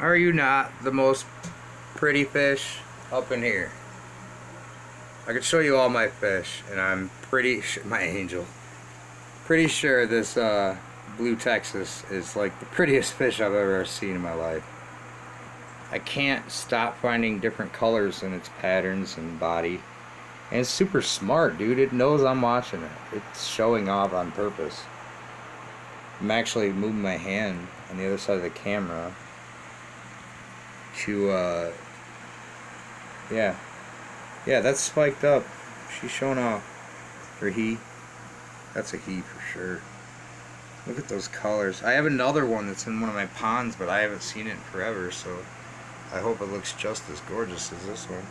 Are you not the most pretty fish up in here? I could show you all my fish, and I'm pretty sure, my angel, pretty sure this blue Texas is like the prettiest fish I've ever seen in my life. I can't stop finding different colors in its patterns and body. And it's super smart, dude. It knows I'm watching it. It's showing off on purpose. I'm actually moving my hand on the other side of the camera to, yeah, that's spiked up. She's showing off. Or he. That's a he for sure. Look at those colors. I have another one that's in one of my ponds, but I haven't seen it in forever, so I hope it looks just as gorgeous as this one.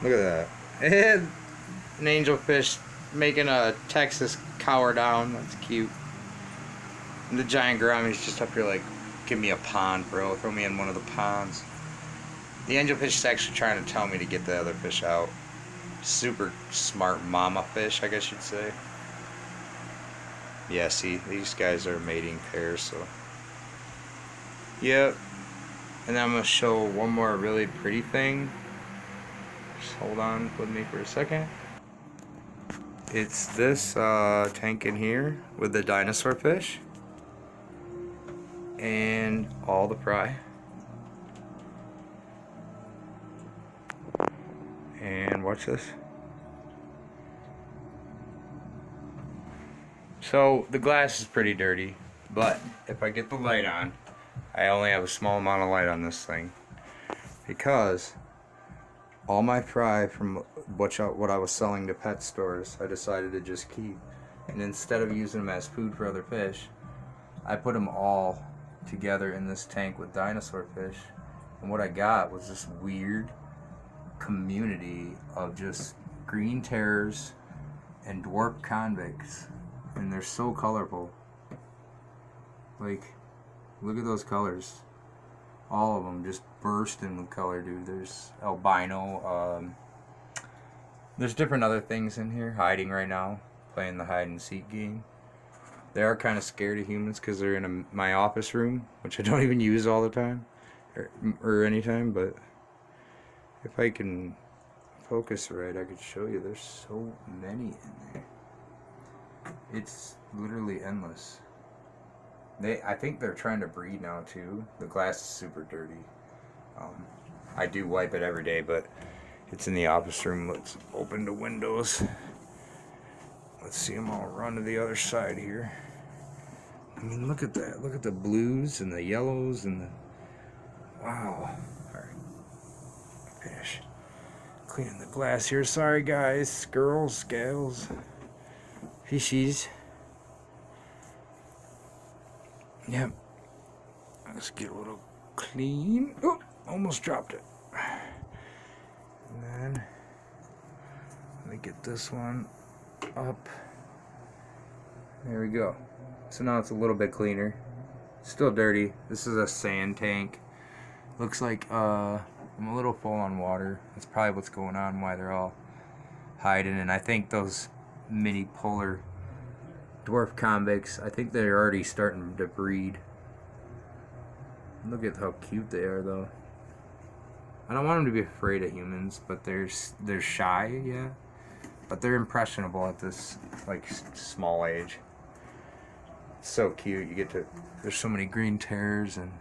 Look at that. And an angelfish making a Texas cower down. That's cute. And the giant gouramis just up here like, give me a pond, bro. Throw me in one of the ponds. The angelfish is actually trying to tell me to get the other fish out. Super smart mama fish, I guess you'd say. Yeah, see, these guys are mating pairs, so. Yep. And then I'm going to show one more really pretty thing. Just hold on with me for a second. It's this tank in here with the dinosaur fish. And all the fry. And watch this. So the glass is pretty dirty, but if I get the light on, I only have a small amount of light on this thing because all my fry from what I was selling to pet stores, I decided to just keep. And instead of using them as food for other fish, I put them all together in this tank with dinosaur fish. And what I got was this weird community of just green terrors and dwarf convicts. And they're so colorful. Like, look at those colors. All of them just bursting with color, dude. There's albino. There's different other things in here hiding right now, playing the hide and seek game. They are kind of scared of humans because they're in my office room, which I don't even use all the time or anytime. But if I can focus right, I could show you. There's so many in there. It's literally endless. I think they're trying to breed now too. The glass is super dirty. I do wipe it every day, but it's in the office room. Let's open the windows. Let's see them all run to the other side here. I mean, look at that. Look at the blues and the yellows and the... Wow. Alright. Finish. Cleaning the glass here. Sorry, guys. Girls, gals, fishies. Yep. Let's get a little clean. Oh, almost dropped it. And then let me get this one up. There we go. So now it's a little bit cleaner. Still dirty. This is a sand tank. Looks like I'm a little full on water. That's probably what's going on, why they're all hiding. And I think those mini polar dwarf convicts, I think they're already starting to breed. Look at how cute they are, though. I don't want them to be afraid of humans, but they're shy, yeah. But they're impressionable at this like small age. It's so cute. You get to, there's so many green terrors, and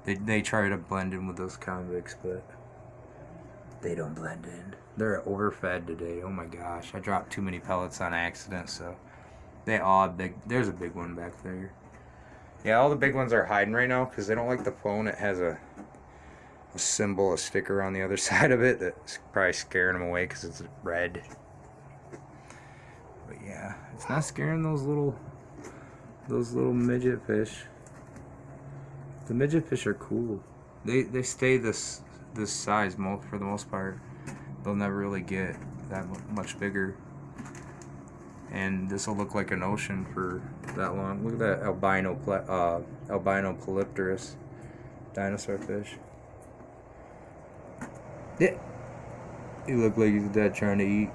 they try to blend in with those convicts, but they don't blend in. They're overfed today. Oh my gosh, I dropped too many pellets on accident, so they all big. There's a big one back there. Yeah, all the big ones are hiding right now because they don't like the phone. It has a symbol, a sticker on the other side of it that's probably scaring them away because it's red. But yeah, it's not scaring those little midget fish. The midget fish are cool. They stay this size for the most part. They'll never really get that much bigger. And this will look like an ocean for that long. Look at that albino polypterus dinosaur fish. Yeah. He looked like he's dead trying to eat.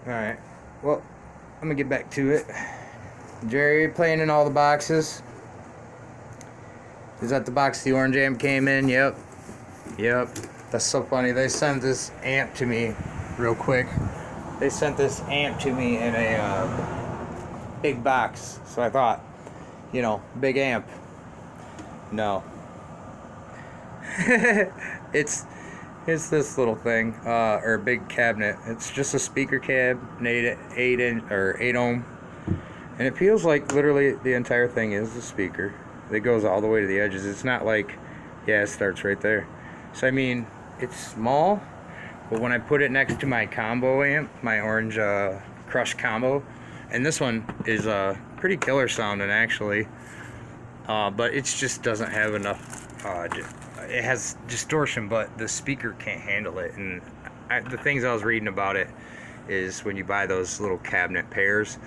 Alright. Well, I'm gonna get back to it. Jerry playing in all the boxes. Is that the box the orange amp came in? Yep. That's so funny. They sent this amp to me real quick. They sent this amp to me in a big box. So I thought, you know, big amp. No. It's this little thing, or a big cabinet. It's just a speaker cab, an 8 ohm, and it feels like literally the entire thing is the speaker. It goes all the way to the edges. It's not like, yeah, it starts right there. So I mean, it's small, but when I put it next to my combo amp, my orange Crush combo, and this one is pretty killer sounding actually, but it just doesn't have enough. It has distortion, but the speaker can't handle it. And the things I was reading about it is when you buy those little cabinet pairs,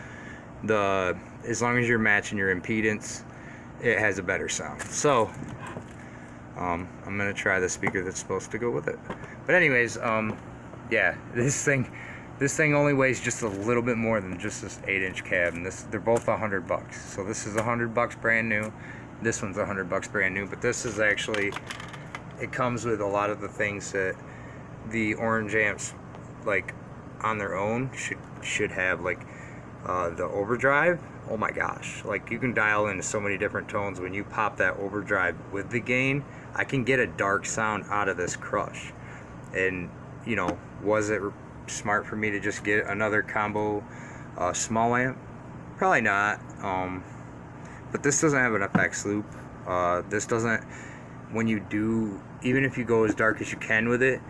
as long as you're matching your impedance, it has a better sound. So I'm gonna try the speaker that's supposed to go with it. But anyways, yeah, this thing only weighs just a little bit more than just this 8-inch cab, and they're both $100. So this is $100 brand new. This one's $100 brand new, but this is actually, it comes with a lot of the things that the orange amps, like on their own, should have, like the overdrive. Oh my gosh, like you can dial into so many different tones. When you pop that overdrive with the gain, I can get a dark sound out of this Crush. And you know, was it smart for me to just get another combo small amp? Probably not. But this doesn't have an FX loop. This doesn't, when you do, even if you go as dark as you can with it,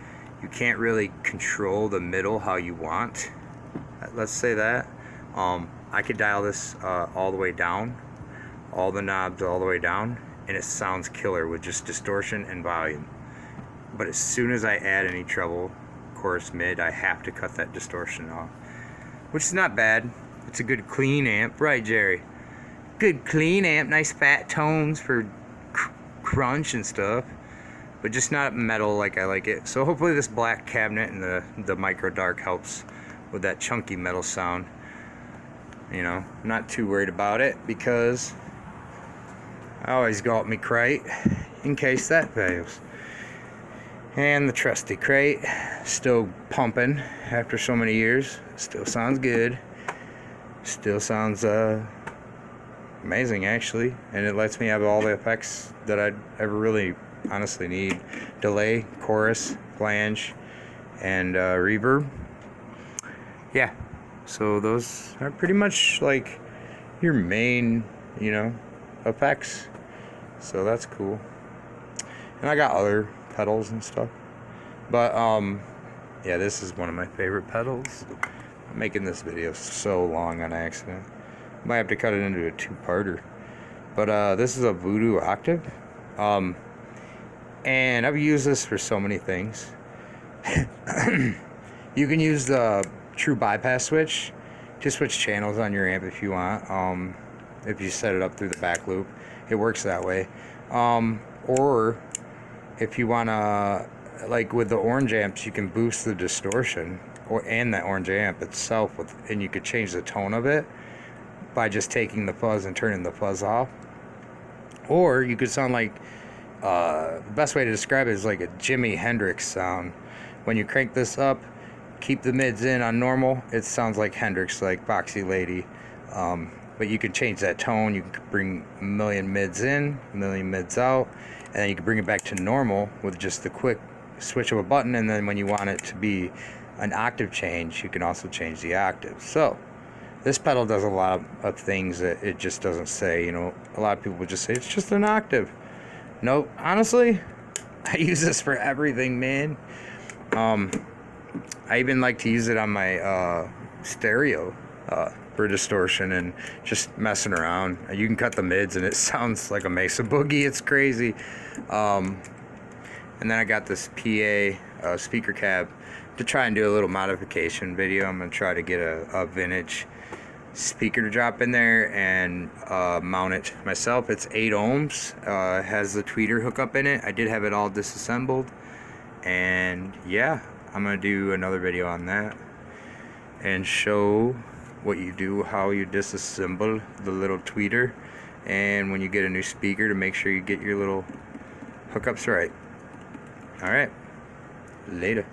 you can't really control the middle how you want. Let's say that. I could dial this all the way down, all the knobs all the way down, and it sounds killer with just distortion and volume. But as soon as I add any treble, chorus, mid, I have to cut that distortion off, which is not bad. It's a good clean amp, right, Jerry? Good clean amp, nice fat tones for crunch and stuff, but just not metal like I like it. So hopefully this black cabinet and the micro dark helps with that chunky metal sound. You know, I'm not too worried about it because I always go up my crate in case that fails. And the trusty crate, still pumping after so many years. Still sounds good. Still sounds amazing actually, and it lets me have all the effects that I'd ever really honestly need. Delay, chorus, flange, and reverb. Yeah, so those are pretty much like your main, you know, effects. So that's cool. And I got other pedals and stuff, but yeah, this is one of my favorite pedals. I'm making this video so long on accident. Might have to cut it into a two-parter. But this is a Voodoo Octave. And I've used this for so many things. You can use the true bypass switch to switch channels on your amp if you want. If you set it up through the back loop, it works that way. Or if you wanna, like with the orange amps, you can boost the distortion and that orange amp itself and you could change the tone of it by just taking the fuzz and turning the fuzz off. Or you could sound like, the best way to describe it is like a Jimi Hendrix sound. When you crank this up, keep the mids in on normal, it sounds like Hendrix, like Boxy Lady. But you can change that tone. You can bring a million mids in, a million mids out, and then you can bring it back to normal with just the quick switch of a button. And then when you want it to be an octave change, you can also change the octave. So this pedal does a lot of things that it just doesn't say. You know, a lot of people would just say it's just an octave. Nope. Honestly, I use this for everything, man. I even like to use it on my stereo for distortion and just messing around. You can cut the mids and it sounds like a Mesa Boogie. It's crazy. And then I got this PA speaker cab to try and do a little modification video. I'm going to try to get a vintage speaker to drop in there and mount it myself. It's 8 ohms, has the tweeter hookup in it. I did have it all disassembled, and yeah, I'm gonna do another video on that and show what you do, how you disassemble the little tweeter, and when you get a new speaker, to make sure you get your little hookups right. Alright, later.